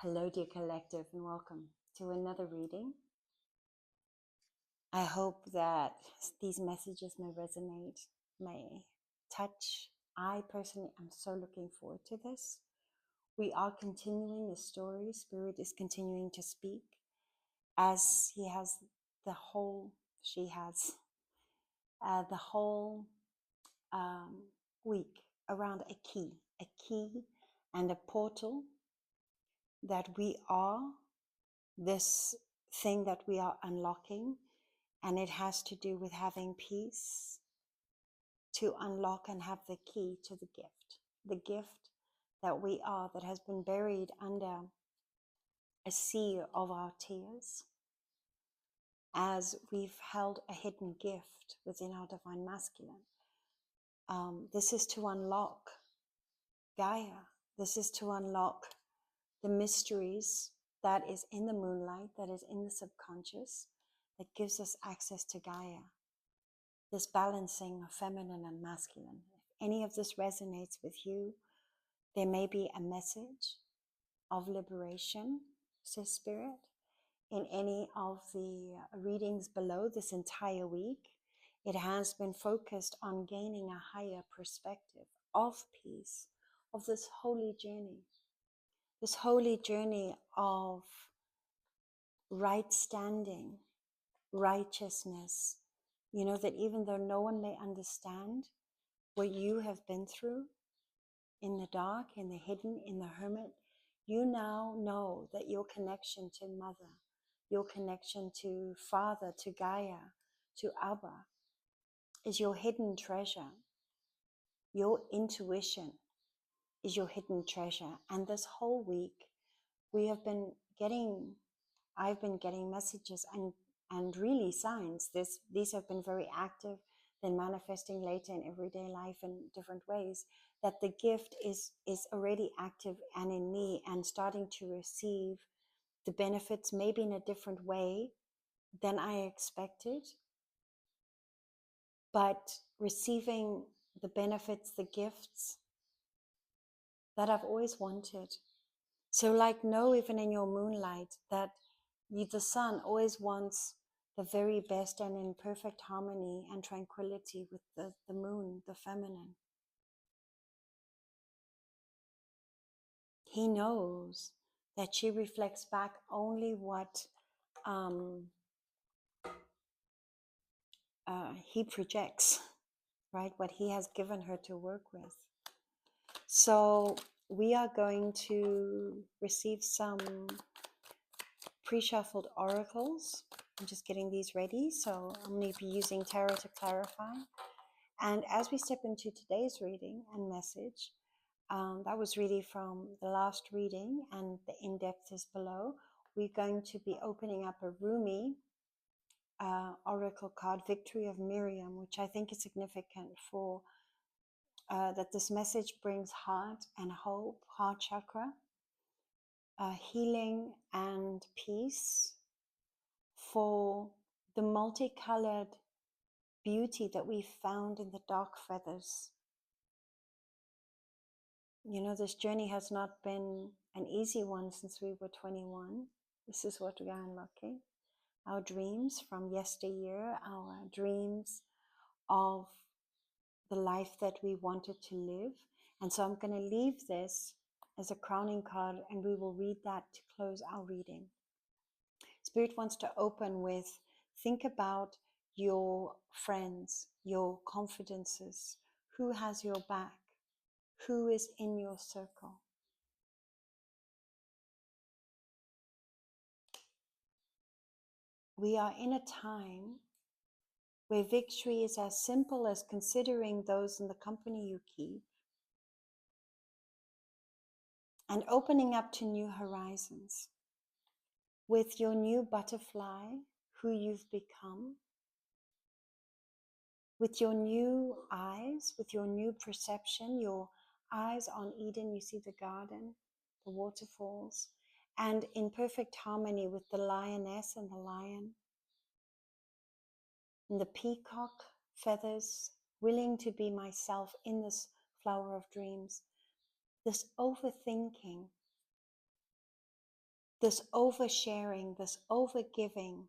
Hello, dear collective, and welcome to another reading. I hope that these messages may resonate, may touch. I personally am so looking forward to this. We are continuing the story. Spirit is continuing to speak as he has she has the whole week around a key and a portal that we are this thing that we are unlocking, and it has to do with having peace to unlock and have the key to the gift that we are, that has been buried under a sea of our tears, as we've held a hidden gift within our divine masculine. This is to unlock Gaia. This is to unlock the mysteries that is in the moonlight, that is in the subconscious, that gives us access to Gaia. This balancing of feminine and masculine. If any of this resonates with you, there may be a message of liberation, says Spirit, in any of the readings below this entire week. It has been focused on gaining a higher perspective of peace, of this holy journey of right standing, righteousness. You know, that even though no one may understand what you have been through in the dark, in the hidden, in the hermit, you now know that your connection to Mother, your connection to Father, to Gaia, to Abba, is your hidden treasure. Your intuition is your hidden treasure. And this whole week, I've been getting messages and really signs. These have been very active, then manifesting later in everyday life in different ways, that the gift is already active and in me, and starting to receive the benefits, maybe in a different way than I expected, but receiving the benefits, the gifts that I've always wanted. So know, even in your moonlight, that the sun always wants the very best, and in perfect harmony and tranquility with the moon, the feminine. He knows that she reflects back only what he projects, right? What he has given her to work with. So we are going to receive some pre-shuffled oracles. I'm just getting these ready, so I'm going to be using tarot to clarify. And as we step into today's reading and message, that was really from the last reading, and the in-depth is below. We're going to be opening up a Rumi oracle card, Victory of Miriam, which I think is significant for that this message brings heart and hope, heart chakra, healing and peace for the multicolored beauty that we found in the dark feathers. You know, this journey has not been an easy one since we were 21. This is what we are unlocking. Our dreams from yesteryear, our dreams of the life that we wanted to live. And so I'm going to leave this as a crowning card, and we will read that to close our reading. Spirit wants to open with, think about your friends, your confidences. Who has your back? Who is in your circle? We are in a time where victory is as simple as considering those in the company you keep and opening up to new horizons with your new butterfly, who you've become, with your new eyes, with your new perception, your eyes on Eden. You see the garden, the waterfalls, and in perfect harmony with the lioness and the lion, and the peacock feathers, willing to be myself in this flower of dreams. This overthinking this oversharing, this overgiving,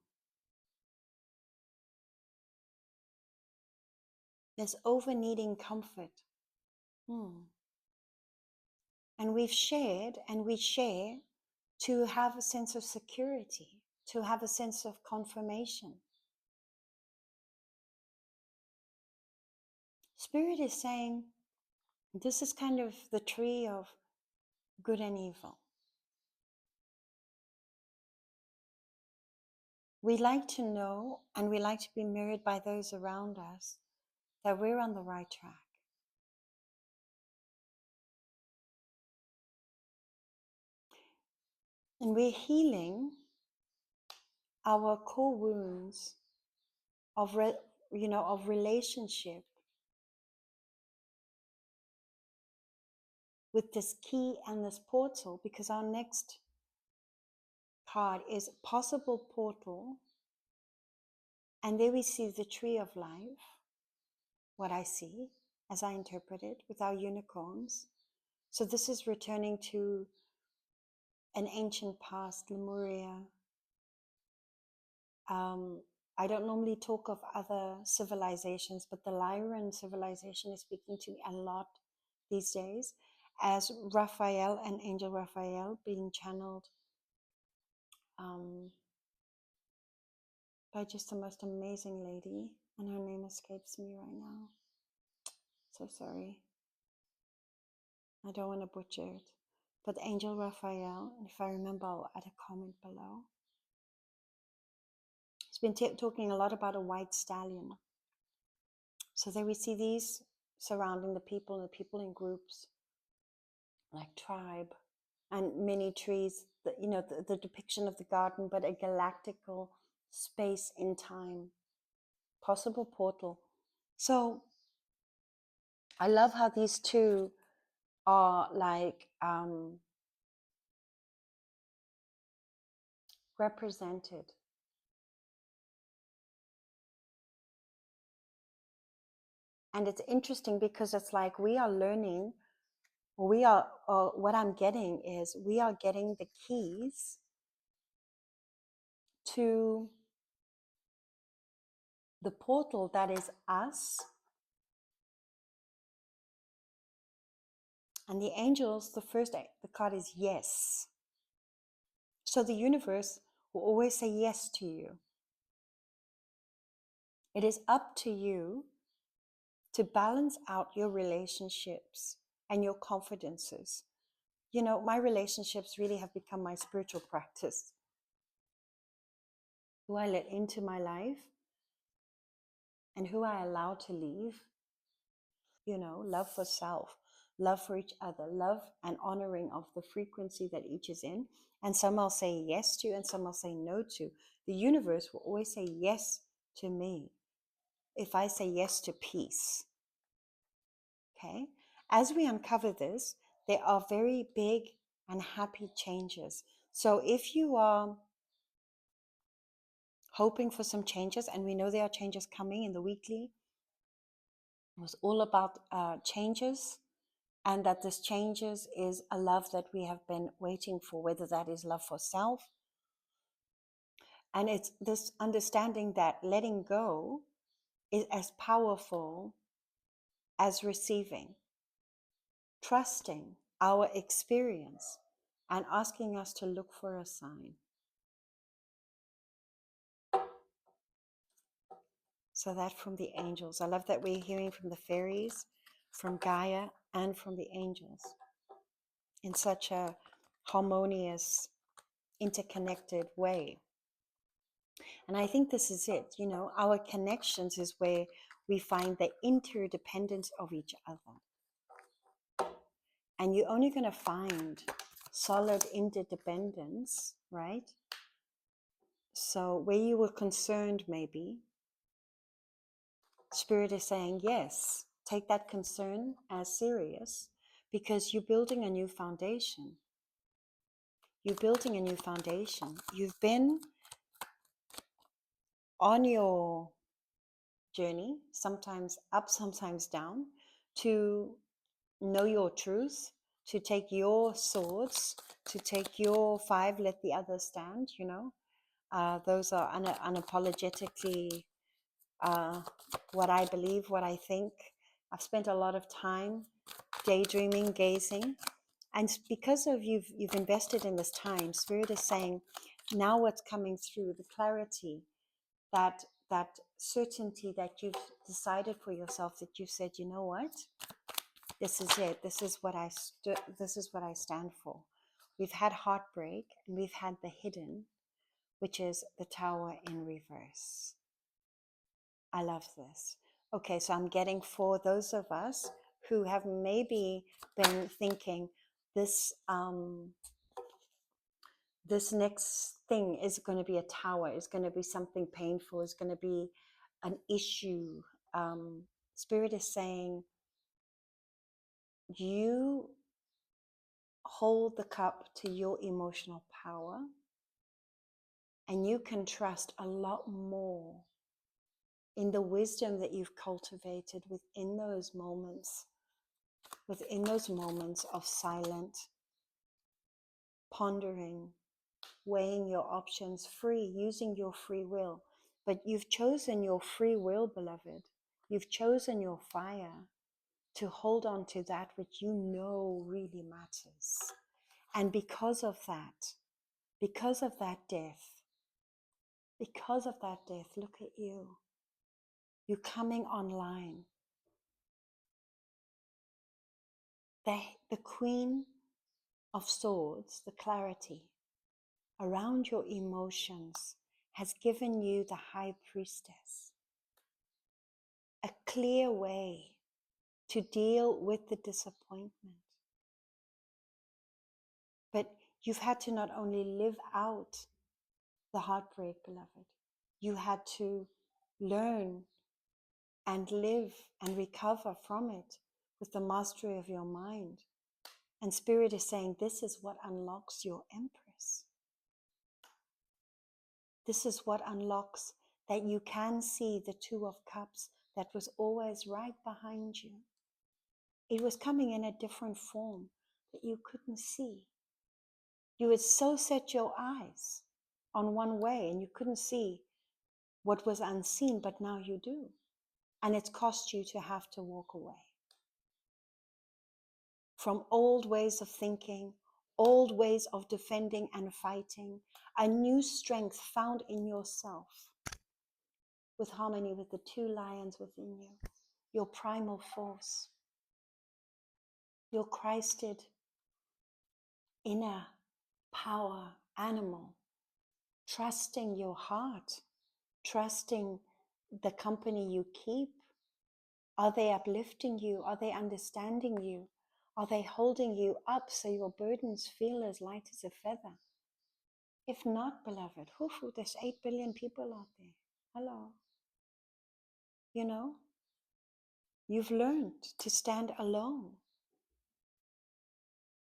this over needing comfort. And we've shared and we share to have a sense of security, to have a sense of confirmation. Spirit is saying, this is kind of the tree of good and evil. We like to know, and we like to be mirrored by those around us, that we're on the right track. And we're healing our core wounds of, of relationship with this key and this portal, because our next card is possible portal. And there we see the tree of life, what I see as I interpret it, with our unicorns. So this is returning to an ancient past, Lemuria. I don't normally talk of other civilizations, but the Lyran civilization is speaking to me a lot these days, as Raphael and Angel Raphael being channeled by just the most amazing lady, and her name escapes me right now. So sorry. I don't want to butcher it. But Angel Raphael, and if I remember, I'll add a comment below. He's been talking a lot about a white stallion. So there we see these surrounding the people in groups, like tribe, and many trees, the depiction of the garden, but a galactical space in time, possible portal. So I love how these two are like represented. And it's interesting because it's like we are learning, what I'm getting is we are getting the keys to the portal that is us. And the angels, the card is yes. So the universe will always say yes to you. It is up to you to balance out your relationships and your confidences. My relationships really have become my spiritual practice. Who I let into my life and who I allow to leave. Love for self, love for each other, love and honoring of the frequency that each is in. And some I'll say yes to and some I'll say no to. The universe will always say yes to me if I say yes to peace. Okay? As we uncover this, there are very big and happy changes. So if you are hoping for some changes, and we know there are changes coming in the weekly, it was all about changes, and that this changes is a love that we have been waiting for, whether that is love for self. And it's this understanding that letting go is as powerful as receiving, trusting our experience and asking us to look for a sign. So that from the angels. I love that we're hearing from the fairies, from Gaia, and from the angels in such a harmonious, interconnected way. And I think this is it. Our connections is where we find the interdependence of each other. And you're only going to find solid interdependence, right? So where you were concerned, maybe, Spirit is saying, yes, take that concern as serious, because you're building a new foundation. You're building a new foundation. You've been on your journey, sometimes up, sometimes down, to know your truth, to take your swords, to take your 5, let the others stand, you know. Those are unapologetically what I believe, what I think. I've spent a lot of time daydreaming, gazing. And because of you've invested in this time, Spirit is saying, now what's coming through, the clarity, that certainty that you've decided for yourself, that you've said, you know what, this is it. This is what I stand for. We've had heartbreak and we've had the hidden, which is the Tower in reverse. I love this. Okay, so I'm getting for those of us who have maybe been thinking this this next thing is going to be a tower, is going to be something painful, is going to be an issue. Spirit is saying, you hold the cup to your emotional power, and you can trust a lot more in the wisdom that you've cultivated within those moments of silent pondering, weighing your options free, using your free will. But you've chosen your free will, beloved. You've chosen your fire to hold on to that which you know really matters. And because of that death, look at you. You're coming online. The Queen of Swords, the clarity around your emotions, has given you the High Priestess, a clear way to deal with the disappointment. But you've had to not only live out the heartbreak, beloved, you had to learn and live and recover from it with the mastery of your mind. And Spirit is saying, this is what unlocks your Empress. This is what unlocks that you can see the Two of Cups that was always right behind you. It was coming in a different form that you couldn't see. You had so set your eyes on one way and you couldn't see what was unseen, but now you do. And it's cost you to have to walk away from old ways of thinking, old ways of defending and fighting, a new strength found in yourself with harmony with the 2 lions within you, your primal force, your Christed inner power animal, trusting your heart, trusting the company you keep. Are they uplifting you? Are they understanding you? Are they holding you up so your burdens feel as light as a feather? If not, beloved, there's 8 billion people out there. Hello. You know, you've learned to stand alone.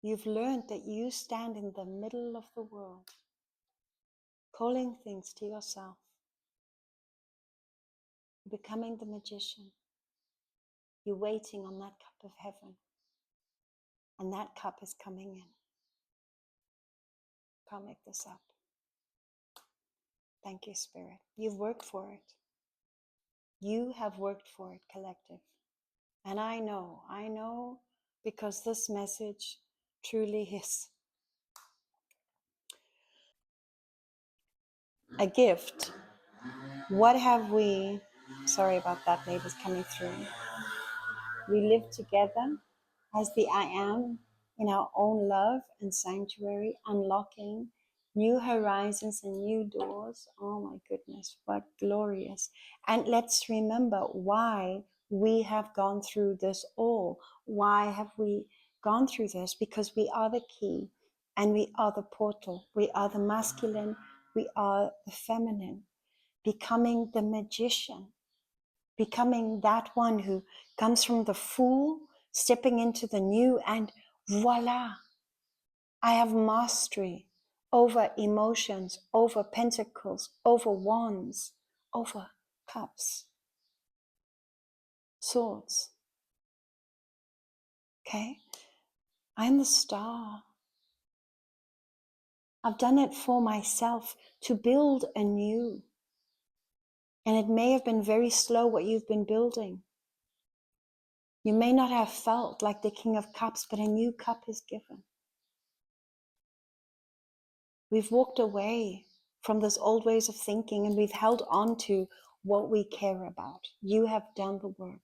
You've learned that you stand in the middle of the world, calling things to yourself, becoming the magician. You're waiting on that cup of heaven, and that cup is coming in. Can't make this up. Thank you, Spirit. You've worked for it. You have worked for it, collective. And I know, because this message truly is a gift. What have we, sorry about that, neighbors coming through. We live together as the I am in our own love and sanctuary, unlocking new horizons and new doors. Oh my goodness, what glorious. And let's remember why we have gone through this all. Why have we gone through this? Because we are the key and we are the portal. We are the masculine, we are the feminine, becoming the magician, becoming that one who comes from the fool, stepping into the new, and voila, I have mastery over emotions, over pentacles, over wands, over cups, swords. Okay? I'm the star. I've done it for myself to build anew. And it may have been very slow what you've been building. You may not have felt like the King of Cups, but a new cup is given. We've walked away from those old ways of thinking and we've held on to what we care about. You have done the work.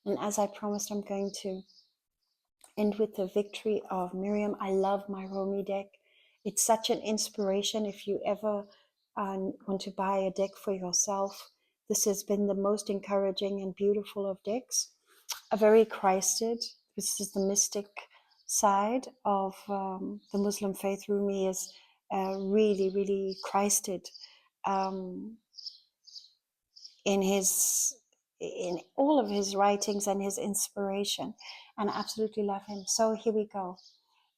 And as I promised, I'm going to end with the victory of Miriam. I love my Romy deck. It's such an inspiration if you ever want to buy a deck for yourself. This has been the most encouraging and beautiful of decks. A very Christed. This is the mystic side of the Muslim faith. Rumi is really, really Christed in all of his writings and his inspiration, and I absolutely love him. So here we go.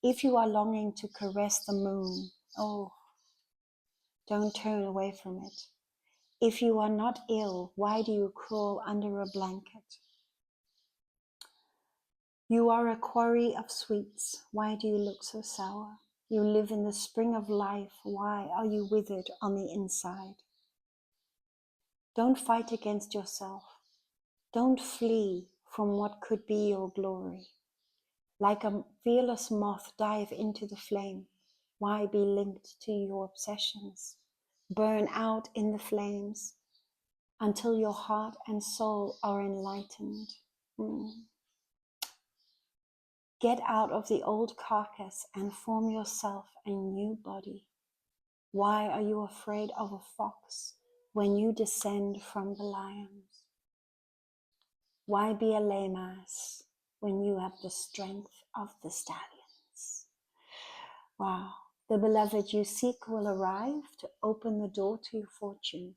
If you are longing to caress the moon, oh, don't turn away from it. If you are not ill, why do you crawl under a blanket? You are a quarry of sweets, why do you look so sour? You live in the spring of life, why are you withered on the inside? Don't fight against yourself. Don't flee from what could be your glory. Like a fearless moth, dive into the flame. Why be linked to your obsessions? Burn out in the flames until your heart and soul are enlightened. Get out of the old carcass and form yourself a new body. Why are you afraid of a fox when you descend from the lions? Why be a lame ass when you have the strength of the stallions? Wow. The beloved you seek will arrive to open the door to your fortune.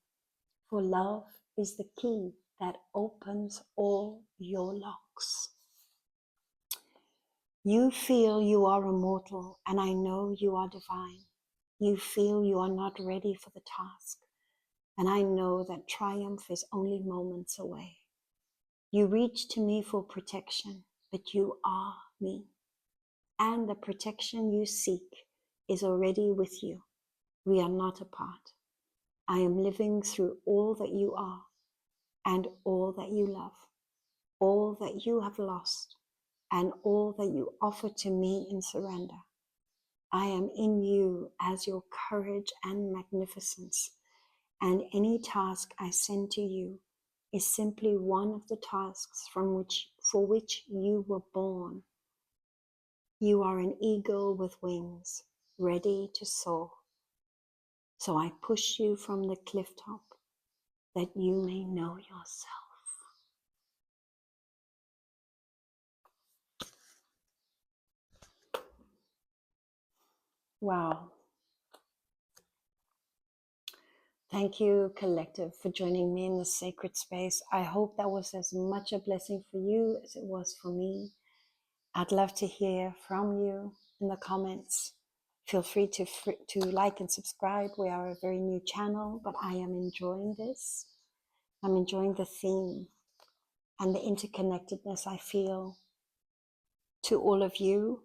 For love is the key that opens all your locks. You feel you are immortal, and I know you are divine. You feel you are not ready for the task, and I know that triumph is only moments away. You reach to me for protection, but you are me. And the protection you seek is already with you. We are not apart. I am living through all that you are and all that you love, all that you have lost and all that you offer to me in surrender. I am in you as your courage and magnificence, and any task I send to you is simply one of the tasks for which you were born. You are an eagle with wings, ready to soar. So I push you from the cliff top that you may know yourself. Wow. Thank you, Collective, for joining me in this sacred space. I hope that was as much a blessing for you as it was for me. I'd love to hear from you in the comments. Feel free to like and subscribe. We are a very new channel, but I am enjoying this. I'm enjoying the theme and the interconnectedness I feel to all of you.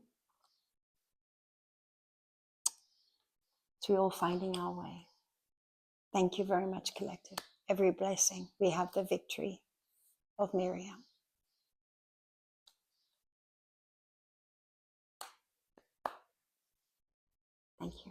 So we're all finding our way. Thank you very much, Collective. Every blessing. We have the victory of Miriam. Thank you.